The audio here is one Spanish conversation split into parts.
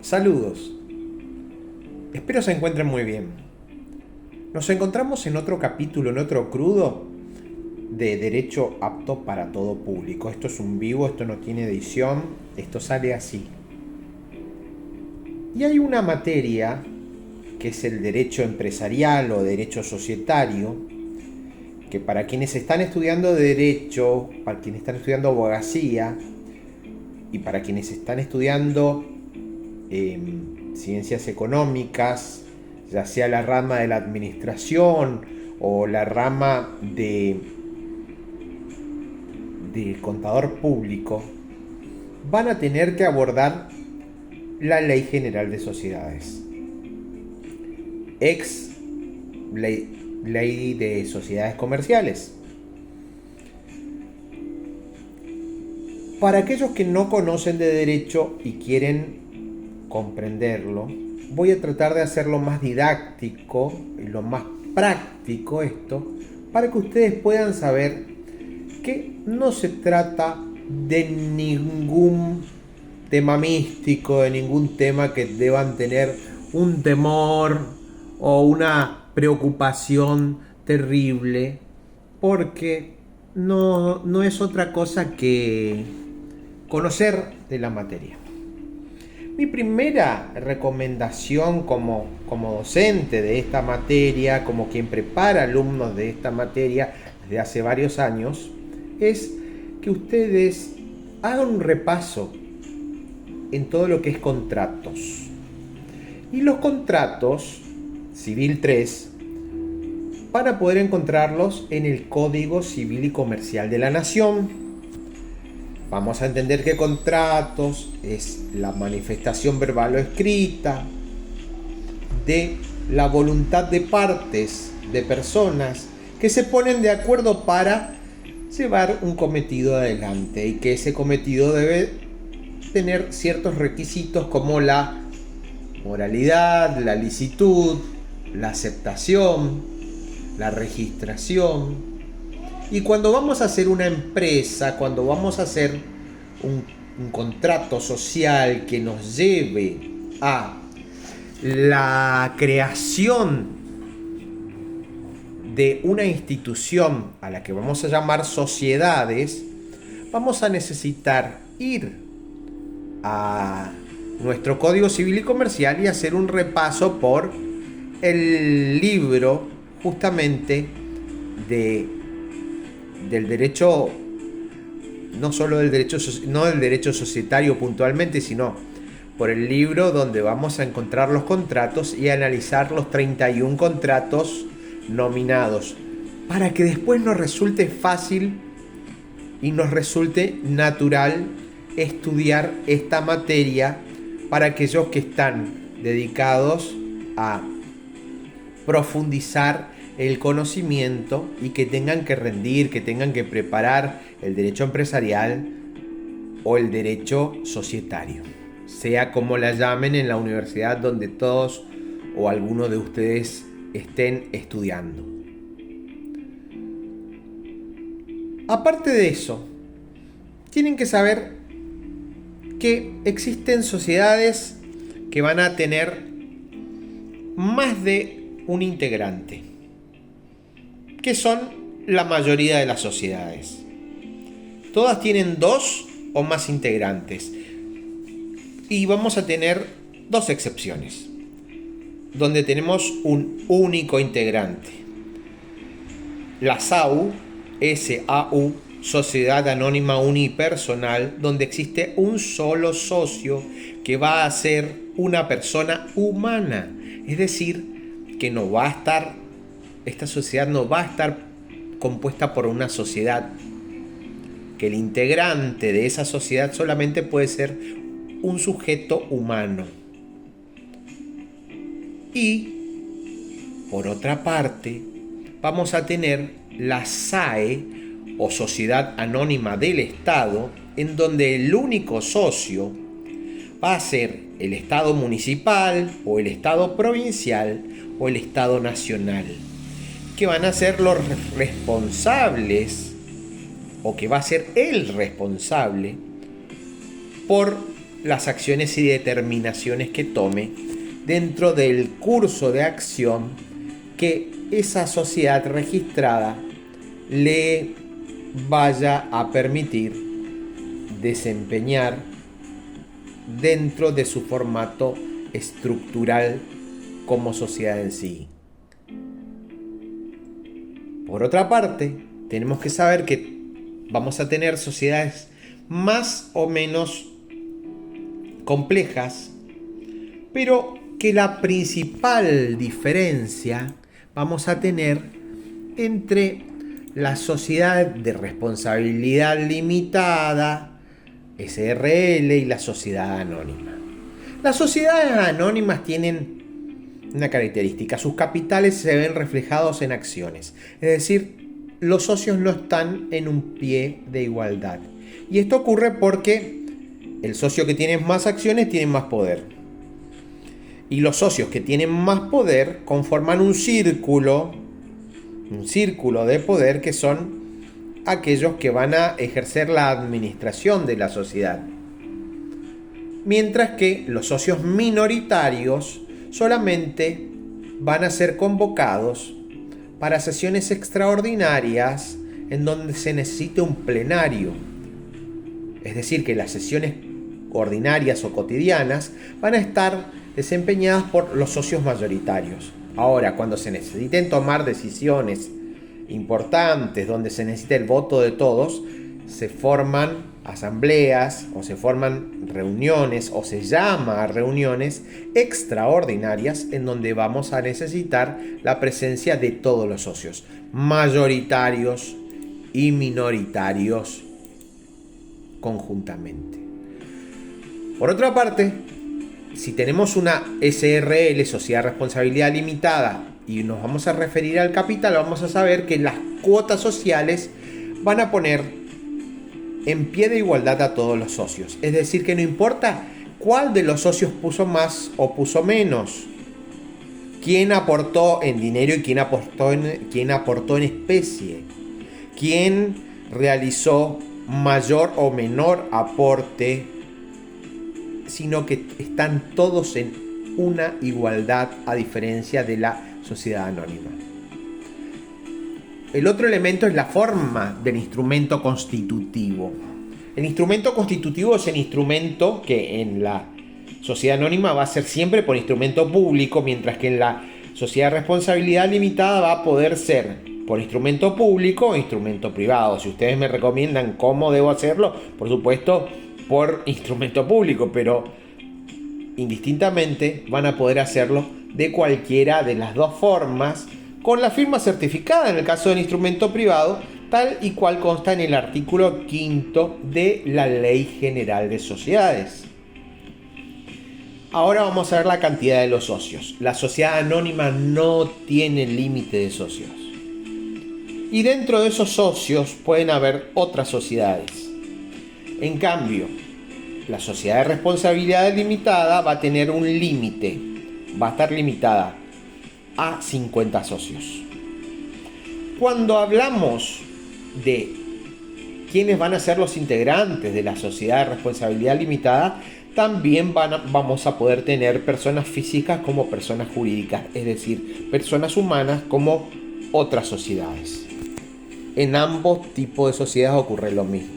Saludos. Espero se encuentren muy bien. Nos encontramos en otro capítulo, en otro crudo de Derecho apto para todo público. Esto es un vivo, esto no tiene edición, esto sale así. Y hay una materia que es el derecho empresarial o derecho societario, que para quienes están estudiando derecho, para quienes están estudiando abogacía y para quienes están estudiando ciencias económicas, ya sea la rama de la administración o la rama de contador público, van a tener que abordar la Ley General de Sociedades, ex ley de sociedades comerciales. Para aquellos que no conocen de derecho y quieren comprenderlo, voy a tratar de hacerlo más didáctico y lo más práctico esto, para que ustedes puedan saber que no se trata de ningún tema místico, de ningún tema que deban tener un temor o una preocupación terrible, porque no es otra cosa que conocer de la materia. Mi primera recomendación como docente de esta materia, como quien prepara alumnos de esta materia desde hace varios años, es que ustedes hagan un repaso en todo lo que es contratos. Y los contratos, Civil 3, van a poder encontrarlos en el Código Civil y Comercial de la Nación. Vamos a entender que contratos es la manifestación verbal o escrita de la voluntad de partes, de personas que se ponen de acuerdo para llevar un cometido adelante, y que ese cometido debe tener ciertos requisitos como la moralidad, la licitud, la aceptación, la registración. Y cuando vamos a hacer una empresa, cuando vamos a hacer un contrato social que nos lleve a la creación de una institución a la que vamos a llamar sociedades, vamos a necesitar ir a nuestro Código Civil y Comercial y hacer un repaso por el libro justamente del derecho, no solo del derecho, no del derecho societario puntualmente, sino por el libro donde vamos a encontrar los contratos y analizar los 31 contratos nominados, para que después nos resulte fácil y nos resulte natural estudiar esta materia para aquellos que están dedicados a profundizar el conocimiento y que tengan que rendir, que tengan que preparar el derecho empresarial o el derecho societario, sea como la llamen en la universidad donde todos o algunos de ustedes estén estudiando. Aparte de eso, tienen que saber que existen sociedades que van a tener más de un integrante, que son la mayoría de las sociedades. Todas tienen 2 o más integrantes. Y vamos a tener 2 excepciones, donde tenemos un único integrante. La SAU, Sociedad Anónima Unipersonal, donde existe un solo socio que va a ser una persona humana. Es decir, que no va a estar, esta sociedad no va a estar compuesta por una sociedad, que el integrante de esa sociedad solamente puede ser un sujeto humano. Y, por otra parte, vamos a tener la SAE, o Sociedad Anónima del Estado, en donde el único socio va a ser el Estado municipal, o el Estado provincial, o el Estado nacional, que van a ser los responsables, o que va a ser el responsable por las acciones y determinaciones que tome dentro del curso de acción que esa sociedad registrada le vaya a permitir desempeñar dentro de su formato estructural como sociedad en sí. Por otra parte, tenemos que saber que vamos a tener sociedades más o menos complejas, pero que la principal diferencia vamos a tener entre la sociedad de responsabilidad limitada, SRL, y la sociedad anónima. Las sociedades anónimas tienen una característica: sus capitales se ven reflejados en acciones, es decir, los socios no están en un pie de igualdad. Y esto ocurre porque el socio que tiene más acciones tiene más poder. Y los socios que tienen más poder conforman un círculo de poder, que son aquellos que van a ejercer la administración de la sociedad. Mientras que los socios minoritarios solamente van a ser convocados para sesiones extraordinarias en donde se necesite un plenario. Es decir, que las sesiones ordinarias o cotidianas van a estar desempeñadas por los socios mayoritarios. Ahora, cuando se necesiten tomar decisiones importantes, donde se necesita el voto de todos, se forman asambleas o se forman reuniones o se llama a reuniones extraordinarias en donde vamos a necesitar la presencia de todos los socios, mayoritarios y minoritarios conjuntamente. Por otra parte, si tenemos una SRL, Sociedad de Responsabilidad Limitada, y nos vamos a referir al capital, vamos a saber que las cuotas sociales van a poner en pie de igualdad a todos los socios. Es decir, que no importa cuál de los socios puso más o puso menos, quién aportó en dinero y quién aportó en especie, quién realizó mayor o menor aporte, sino que están todos en una igualdad, a diferencia de la sociedad anónima. El otro elemento es la forma del instrumento constitutivo. El instrumento constitutivo es el instrumento que en la sociedad anónima va a ser siempre por instrumento público, mientras que en la sociedad de responsabilidad limitada va a poder ser por instrumento público o instrumento privado. Si ustedes me recomiendan cómo debo hacerlo, por supuesto por instrumento público, pero indistintamente van a poder hacerlo de cualquiera de las dos formas, con la firma certificada en el caso del instrumento privado, tal y cual consta en el artículo 5 de la Ley General de Sociedades. Ahora vamos a ver la cantidad de los socios. La sociedad anónima no tiene límite de socios. Y dentro de esos socios pueden haber otras sociedades. En cambio, la sociedad de responsabilidad limitada va a tener un límite. Va a estar limitada a 50 socios. Cuando hablamos de quiénes van a ser los integrantes de la sociedad de responsabilidad limitada, también vamos a poder tener personas físicas como personas jurídicas, es decir, personas humanas como otras sociedades. En ambos tipos de sociedades ocurre lo mismo.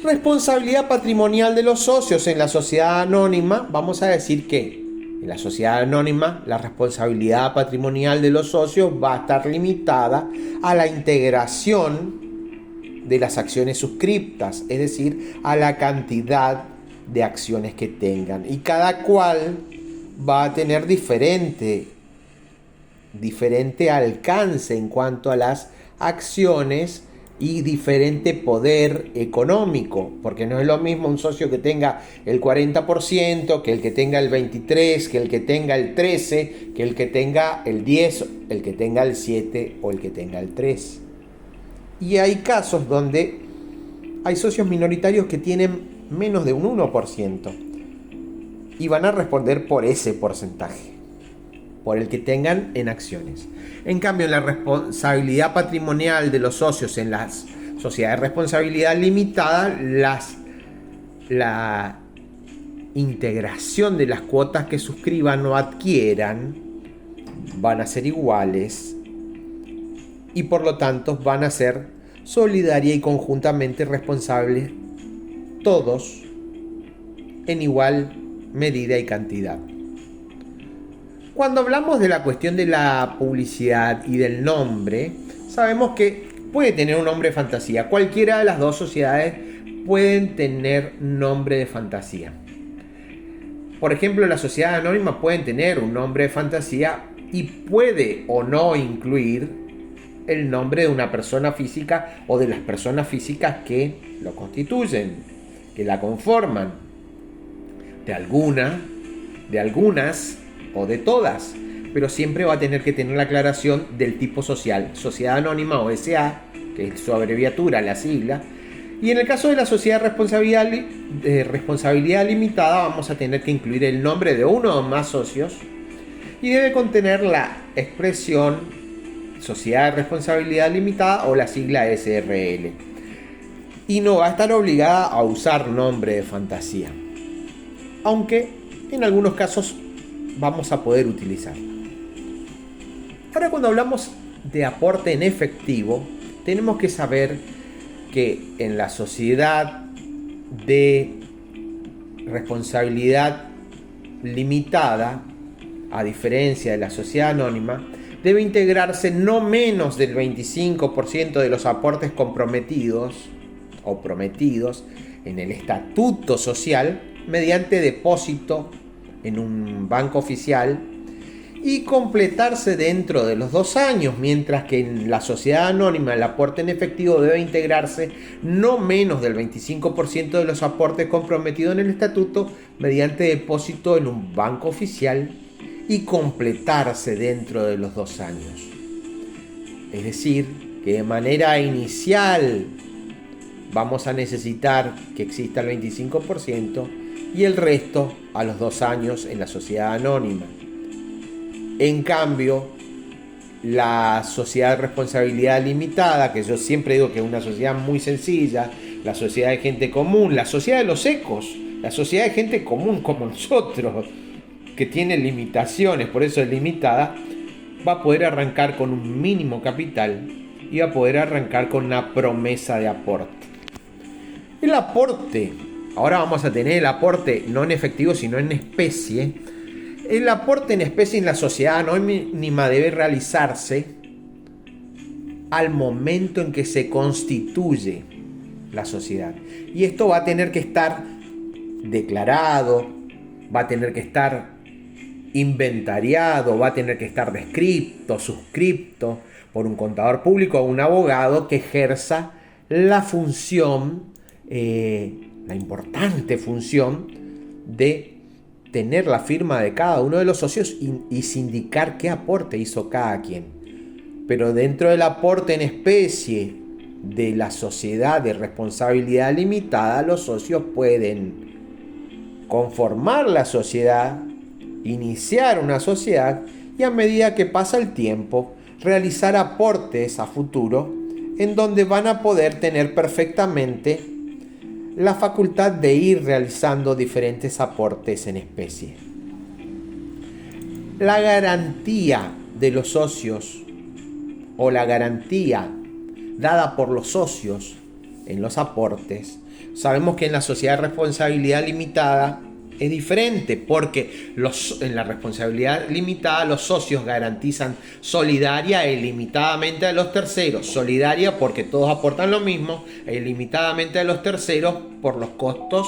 Responsabilidad patrimonial de los socios. En la sociedad anónima vamos a decir que en la sociedad anónima la responsabilidad patrimonial de los socios va a estar limitada a la integración de las acciones suscriptas, es decir, a la cantidad de acciones que tengan, y cada cual va a tener diferente alcance en cuanto a las acciones y diferente poder económico, porque no es lo mismo un socio que tenga el 40% que el que tenga el 23%, que el que tenga el 13%, que el que tenga el 10%, el que tenga el 7% o el que tenga el 3%. Y hay casos donde hay socios minoritarios que tienen menos de un 1% y van a responder por ese porcentaje, por el que tengan en acciones. En cambio, en la responsabilidad patrimonial de los socios en las sociedades de responsabilidad limitada, integración de las cuotas que suscriban o adquieran van a ser iguales y por lo tanto van a ser solidaria y conjuntamente responsables todos en igual medida y cantidad. Cuando hablamos de la cuestión de la publicidad y del nombre, sabemos que puede tener un nombre de fantasía. Cualquiera de las dos sociedades pueden tener nombre de fantasía. Por ejemplo, la sociedad anónima pueden tener un nombre de fantasía y puede o no incluir el nombre de una persona física o de las personas físicas que lo constituyen, que la conforman, de algunas o de todas, pero siempre va a tener que tener la aclaración del tipo social, sociedad anónima o SA, que es su abreviatura, la sigla. Y en el caso de la sociedad de responsabilidad limitada vamos a tener que incluir el nombre de uno o más socios y debe contener la expresión sociedad de responsabilidad limitada o la sigla SRL. Y no va a estar obligada a usar nombre de fantasía, aunque en algunos casos vamos a poder utilizarla. Ahora, cuando hablamos de aporte en efectivo, tenemos que saber que en la sociedad de responsabilidad limitada, a diferencia de la sociedad anónima, debe integrarse no menos del 25% de los aportes comprometidos o prometidos en el estatuto social mediante depósito en un banco oficial y completarse dentro de los 2 años, mientras que en la sociedad anónima el aporte en efectivo debe integrarse no menos del 25% de los aportes comprometidos en el estatuto mediante depósito en un banco oficial y completarse dentro de los 2 años. Es decir, que de manera inicial vamos a necesitar que exista el 25% y el resto a los 2 años en la sociedad anónima. En cambio, la sociedad de responsabilidad limitada, que yo siempre digo que es una sociedad muy sencilla, la sociedad de gente común, la sociedad de los ecos, la sociedad de gente común como nosotros, que tiene limitaciones, por eso es limitada, va a poder arrancar con un mínimo capital y va a poder arrancar con una promesa de aporte. El aporte, ahora vamos a tener el aporte no en efectivo sino en especie. El aporte en especie en la sociedad anónima debe realizarse al momento en que se constituye la sociedad. Y esto va a tener que estar declarado, va a tener que estar inventariado, va a tener que estar descrito, suscripto por un contador público o un abogado que ejerza la función, la importante función de tener la firma de cada uno de los socios y sindicar qué aporte hizo cada quien. Pero dentro del aporte en especie de la sociedad de responsabilidad limitada, los socios pueden conformar la sociedad, iniciar una sociedad y a medida que pasa el tiempo, realizar aportes a futuro en donde van a poder tener perfectamente la facultad de ir realizando diferentes aportes en especie. La garantía de los socios o la garantía dada por los socios en los aportes, sabemos que en la sociedad de responsabilidad limitada es diferente, porque en la responsabilidad limitada los socios garantizan solidaria e ilimitadamente a los terceros. Solidaria porque todos aportan lo mismo e ilimitadamente a los terceros por los costos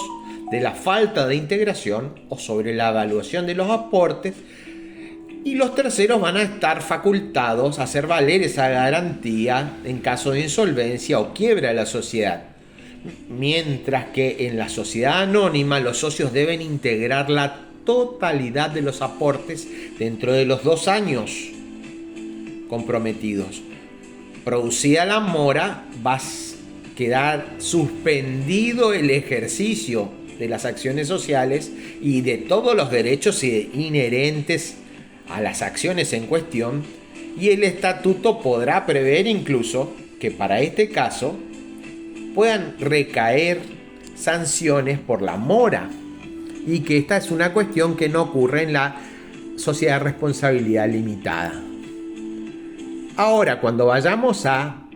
de la falta de integración o sobre la evaluación de los aportes. Y los terceros van a estar facultados a hacer valer esa garantía en caso de insolvencia o quiebra de la sociedad. Mientras que en la sociedad anónima los socios deben integrar la totalidad de los aportes dentro de los 2 años comprometidos. Producida la mora, va a quedar suspendido el ejercicio de las acciones sociales y de todos los derechos inherentes a las acciones en cuestión, y el estatuto podrá prever incluso que para este caso puedan recaer sanciones por la mora. y que esta es una cuestión que no ocurre en la sociedad de responsabilidad limitada. Ahora, cuando vayamos a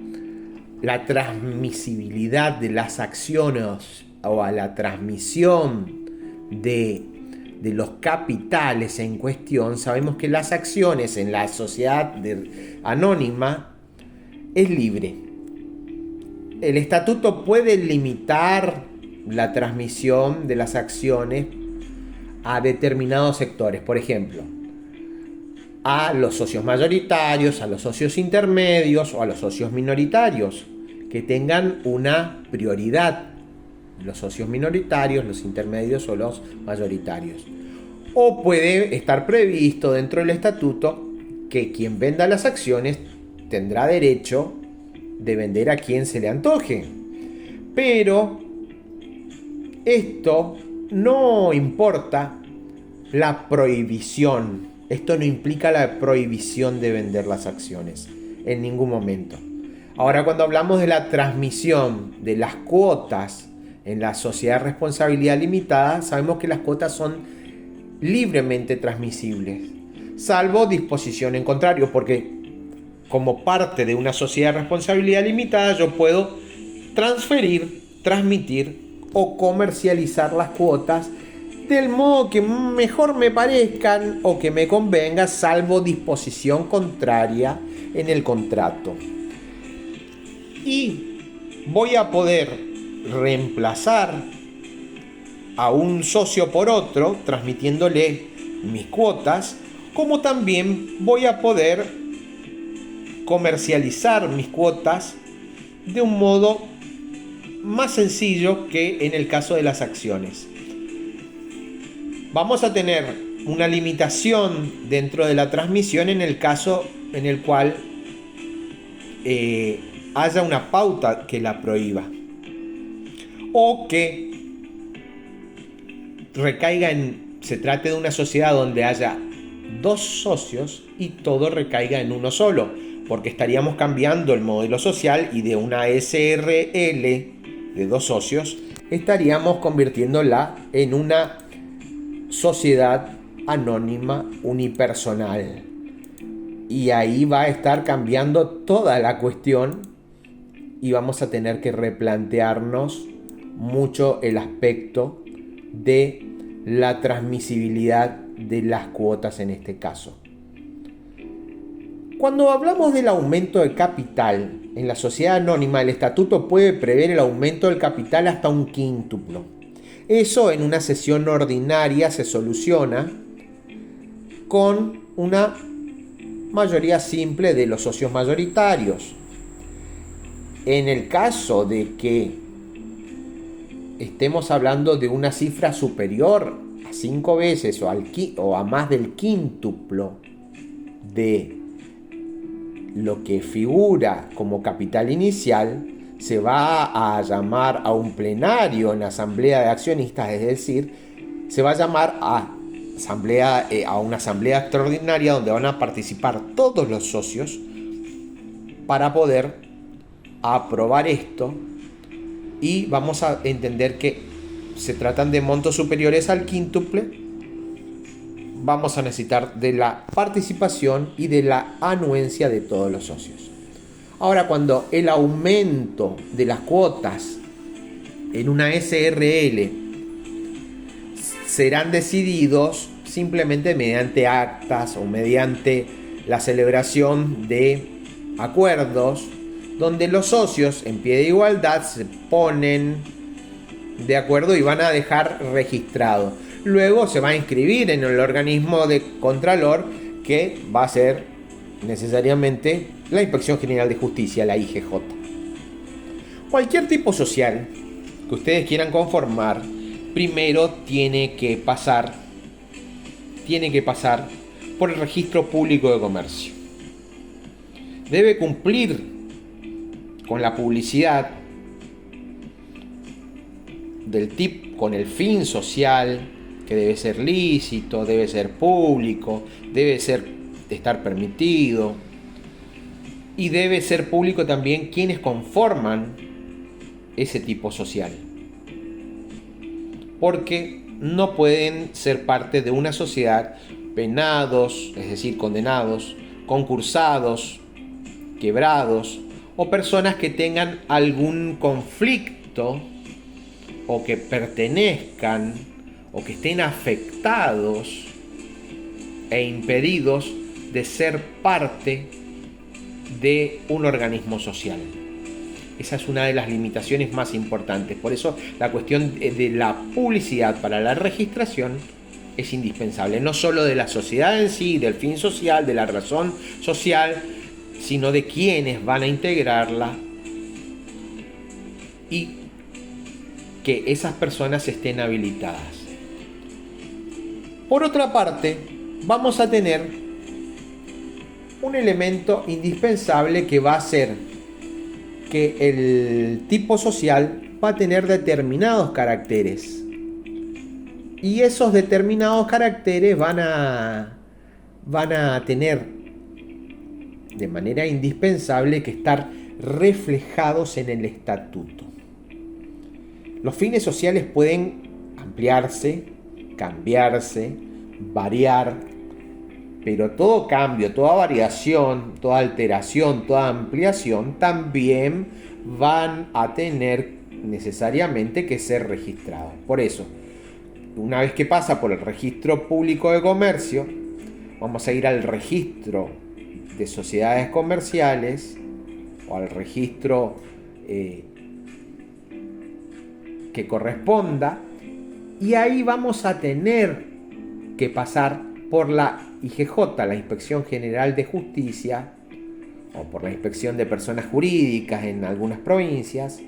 la transmisibilidad de las acciones o a la transmisión de los capitales en cuestión, sabemos que las acciones en la sociedad anónima es libre. El estatuto puede limitar la transmisión de las acciones a determinados sectores, por ejemplo, a los socios mayoritarios, a los socios intermedios o a los socios minoritarios, que tengan una prioridad, los socios minoritarios, los intermedios o los mayoritarios. O puede estar previsto dentro del estatuto que quien venda las acciones tendrá derecho de vender a quien se le antoje. Pero esto no importa la prohibición. Esto no implica la prohibición de vender las acciones en ningún momento. Ahora, cuando hablamos de la transmisión de las cuotas en la sociedad de responsabilidad limitada, sabemos que las cuotas son libremente transmisibles, salvo disposición en contrario, porque como parte de una sociedad de responsabilidad limitada yo puedo transferir, transmitir o comercializar las cuotas del modo que mejor me parezcan o que me convenga, salvo disposición contraria en el contrato. Y voy a poder reemplazar a un socio por otro, transmitiéndole mis cuotas, como también voy a poder comercializar mis cuotas de un modo más sencillo que en el caso de las acciones. Vamos a tener una limitación dentro de la transmisión en el caso en el cual haya una pauta que la prohíba, o que se trate de una sociedad donde haya dos socios y todo recaiga en uno solo, porque estaríamos cambiando el modelo social y de una SRL de dos socios estaríamos convirtiéndola en una sociedad anónima unipersonal, y ahí va a estar cambiando toda la cuestión y vamos a tener que replantearnos mucho el aspecto de la transmisibilidad de las cuotas en este caso. Cuando hablamos del aumento de capital en la sociedad anónima, el estatuto puede prever el aumento del capital hasta un quíntuplo. Eso en una sesión ordinaria se soluciona con una mayoría simple de los socios mayoritarios. En el caso de que estemos hablando de una cifra superior a 5 veces o a más del quíntuplo de lo que figura como capital inicial, se va a llamar a un plenario en la asamblea de accionistas, es decir, se va a llamar a una asamblea extraordinaria donde van a participar todos los socios para poder aprobar esto, y vamos a entender que se tratan de montos superiores al quíntuple. Vamos a necesitar de la participación y de la anuencia de todos los socios. Ahora, cuando el aumento de las cuotas en una SRL serán decididos simplemente mediante actas o mediante la celebración de acuerdos donde los socios en pie de igualdad se ponen de acuerdo y van a dejar registrado. Luego se va a inscribir en el organismo de Contralor, que va a ser necesariamente la Inspección General de Justicia, la IGJ. Cualquier tipo social que ustedes quieran conformar, primero tiene que pasar por el Registro Público de Comercio. Debe cumplir con la publicidad del TIP con el fin social, que debe ser lícito, debe ser público, debe estar permitido, y debe ser público también quienes conforman ese tipo social, porque no pueden ser parte de una sociedad penados, es decir, condenados, concursados, quebrados, o personas que tengan algún conflicto o que pertenezcan o que estén afectados e impedidos de ser parte de un organismo social. Esa es una de las limitaciones más importantes. Por eso la cuestión de la publicidad para la registración es indispensable. No solo de la sociedad en sí, del fin social, de la razón social, sino de quienes van a integrarla y que esas personas estén habilitadas. Por otra parte, vamos a tener un elemento indispensable que va a ser que el tipo social va a tener determinados caracteres. Y esos determinados caracteres van a tener de manera indispensable que estar reflejados en el estatuto. Los fines sociales pueden ampliarse, cambiarse, variar, pero todo cambio, toda variación, toda alteración, toda ampliación también van a tener necesariamente que ser registrados. Por eso, una vez que pasa por el registro público de comercio, vamos a ir al registro de sociedades comerciales o al registro que corresponda, y ahí vamos a tener que pasar por la IGJ, la Inspección General de Justicia, o por la Inspección de Personas Jurídicas en algunas provincias,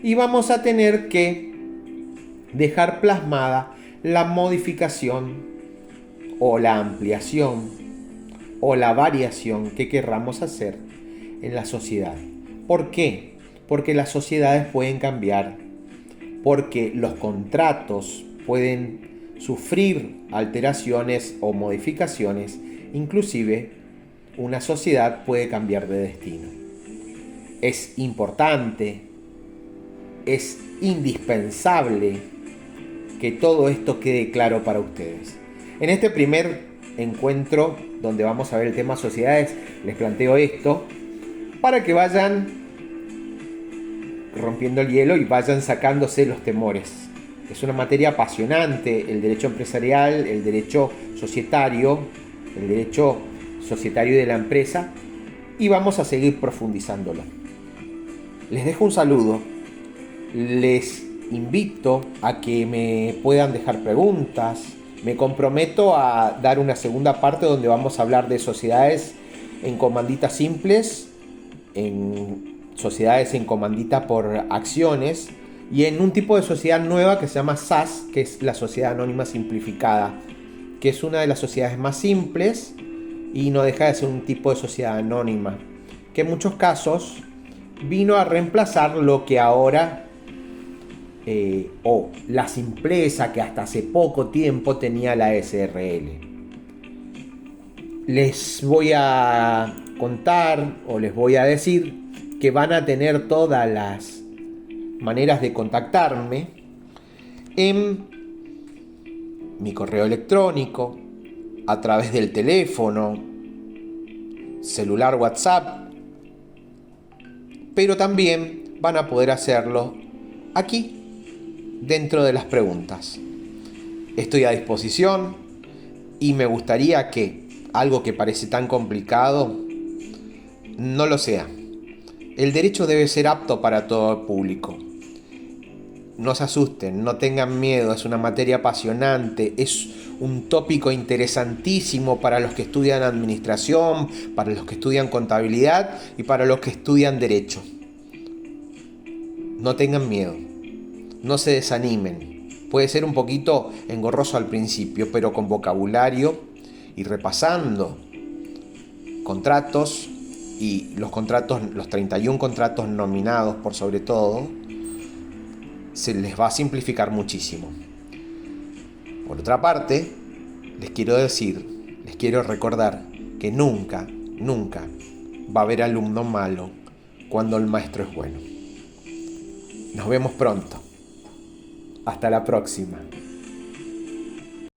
y vamos a tener que dejar plasmada la modificación o la ampliación o la variación que querramos hacer en la sociedad. ¿Por qué? Porque las sociedades pueden cambiar, porque los contratos pueden sufrir alteraciones o modificaciones, inclusive una sociedad puede cambiar de destino. Es importante, es indispensable que todo esto quede claro para ustedes. En este primer encuentro donde vamos a ver el tema sociedades, les planteo esto para que vayan rompiendo el hielo y vayan sacándose los temores. Es una materia apasionante, el derecho empresarial, el derecho societario de la empresa, y vamos a seguir profundizándolo. Les dejo un saludo, les invito a que me puedan dejar preguntas, me comprometo a dar una segunda parte donde vamos a hablar de sociedades en comanditas simples, en sociedades en comandita por acciones, y en un tipo de sociedad nueva que se llama SAS, que es la Sociedad Anónima Simplificada, que es una de las sociedades más simples y no deja de ser un tipo de sociedad anónima, que en muchos casos vino a reemplazar lo que ahora, o la simpleza que hasta hace poco tiempo tenía la SRL. Les voy a contar o les voy a decir que van a tener todas las maneras de contactarme en mi correo electrónico, a través del teléfono, celular, WhatsApp, pero también van a poder hacerlo aquí, dentro de las preguntas. Estoy a disposición y me gustaría que algo que parece tan complicado no lo sea. El derecho debe ser apto para todo el público. No se asusten, no tengan miedo, es una materia apasionante, es un tópico interesantísimo para los que estudian administración, para los que estudian contabilidad y para los que estudian derecho. No tengan miedo, no se desanimen. Puede ser un poquito engorroso al principio, pero con vocabulario y repasando contratos, y los contratos, los 31 contratos nominados por sobre todo, se les va a simplificar muchísimo. Por otra parte, les quiero recordar que nunca va a haber alumno malo cuando el maestro es bueno. Nos vemos pronto. Hasta la próxima.